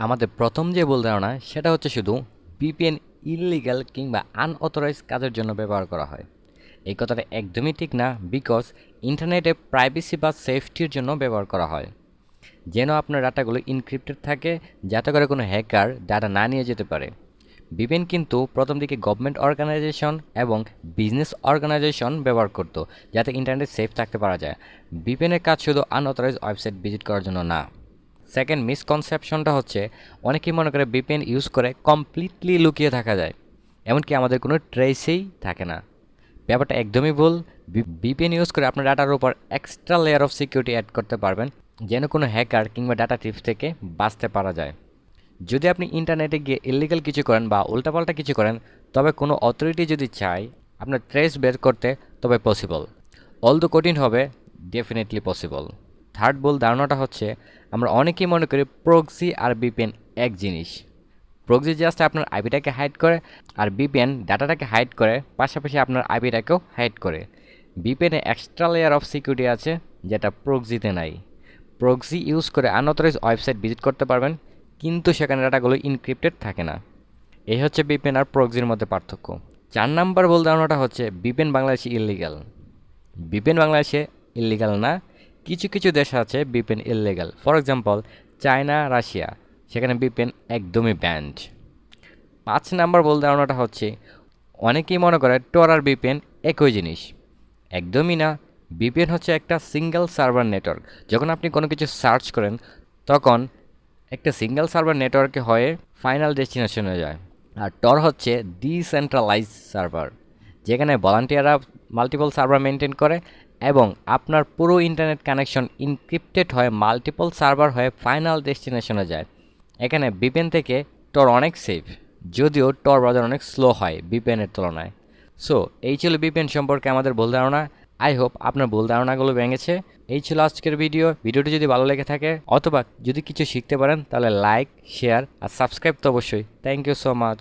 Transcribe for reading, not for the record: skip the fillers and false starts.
আমাদের প্রথম যে ভুল ধারণা সেটা হচ্ছে শুধু ভিপিএন ইললিগ্যাল কিংবা আনঅথরাইজ কাজের জন্য ব্যবহার করা হয়। এই কথাটা একদমই ঠিক না, বিকজ ইন্টারনেটে প্রাইভেসি বা সেফটির জন্য ব্যবহার করা হয়, যেন আপনার ডাটাগুলো ইনক্রিপ্টেড থাকে, যাতে করে কোনো হ্যাকার ডাটা না নিয়ে যেতে পারে। ভিপিএন কিন্তু প্রথম দিকে গভর্নমেন্ট অর্গানাইজেশন এবং বিজনেস অর্গানাইজেশন ব্যবহার করতো, যাতে ইন্টারনেট সেফ থাকতে পারা যায়। ভিপিএনের কাজ শুধু আনঅথরাইজ ওয়েবসাইট ভিজিট করার জন্য না। সেকেন্ড মিসকনসেপশনটা হচ্ছে, অনেকেই মনে করে ভিপিএন ইউজ করে কমপ্লিটলি লুকিয়ে থাকা যায়, এমনকি আমাদের কোনো ট্রেসেই থাকে না। ব্যাপারটা একদমই ভুল। ভিপিএন ইউজ করে আপনার ডাটার উপর extra layer of security add করতে পারবেন, যেন কোনো হ্যাকার কিংবা ডাটা টিপস থেকে বাঁচতে পারা যায়। যদি আপনি ইন্টারনেটে গিয়ে ইলিগাল কিছু করেন বা উল্টাপাল্টা কিছু করেন, তবে কোনো অথরিটি যদি চায় আপনার ট্রেস বের করতে, তবে পসিবল। অলদো কঠিন হবে, ডেফিনেটলি পসিবল। থার্ড ভুল ধারণাটা হচ্ছে, আমরা অনেকেই মনে করি প্রক্সি আর ভিপিএন এক জিনিস। প্রক্সি জাস্ট আপনার আইপিটাকে হাইড করে, আর ভিপিএন ডাটাটাকে হাইড করে, পাশাপাশি আপনার আইপিটাকেও হাইড করে। ভিপিএনে এক্সট্রা লেয়ার অফ সিকিউরিটি আছে, যেটা প্রক্সিতে নাই। প্রক্সি ইউজ করে আনঅথরাইজ ওয়েবসাইট ভিজিট করতে পারবেন, কিন্তু সেখানে ডাটাগুলো ইনক্রিপ্টেড থাকে না। এই হচ্ছে ভিপিএন আর প্রক্সির মধ্যে পার্থক্য। 4 নাম্বার ভুল ধারণাটা হচ্ছে ভিপিএন বাংলাদেশে ইললিগাল। ভিপিএন বাংলাদেশে ইললিগাল না, কিছু কিছু দেশ আছে VPN illegal. For example China, Russia, সেখানে ভিপিএন একদমই ব্যান্ড। 5 নাম্বার ভুল ধারণাটা হচ্ছে, অনেকেই মনে করে টর আর ভিপিএন একই জিনিস। একদমই না। ভিপিএন হচ্ছে একটা সিঙ্গেল সার্ভার নেটওয়ার্ক। যখন আপনি কোনো কিছু সার্চ করেন, তখন একটা সিঙ্গেল সার্ভার নেটওয়ার্কে হয়ে ফাইনাল ডেস্টিনেশনে যায়। আর টর হচ্ছে ডিসেন্ট্রালাইজ সার্ভার, যেখানে ভলান্টিয়াররা মাল্টিপল সার্ভার মেনটেন করে, এবং আপনার পুরো ইন্টারনেট কানেকশন ইনক্রিপ্টেড হয়ে মাল্টিপল সার্ভার হয়ে ফাইনাল ডেস্টিনেশনে যায়। এখানে ভিপিএন থেকে টর অনেক সেফ, যদিও টর ব্রাউজার অনেক স্লো হয় ভিপিএনের তুলনায়। সো এই ছিল ভিপিএন সম্পর্কে আমাদের ভুল ধারণা। আই হোপ আপনার ভুল ধারণাগুলো ভেঙেছে। এই ছিল আজকের ভিডিওটি যদি ভালো লেগে থাকে অথবা যদি কিছু শিখতে পারেন, তাহলে লাইক, শেয়ার আর সাবস্ক্রাইব তো অবশ্যই। Thank you so much.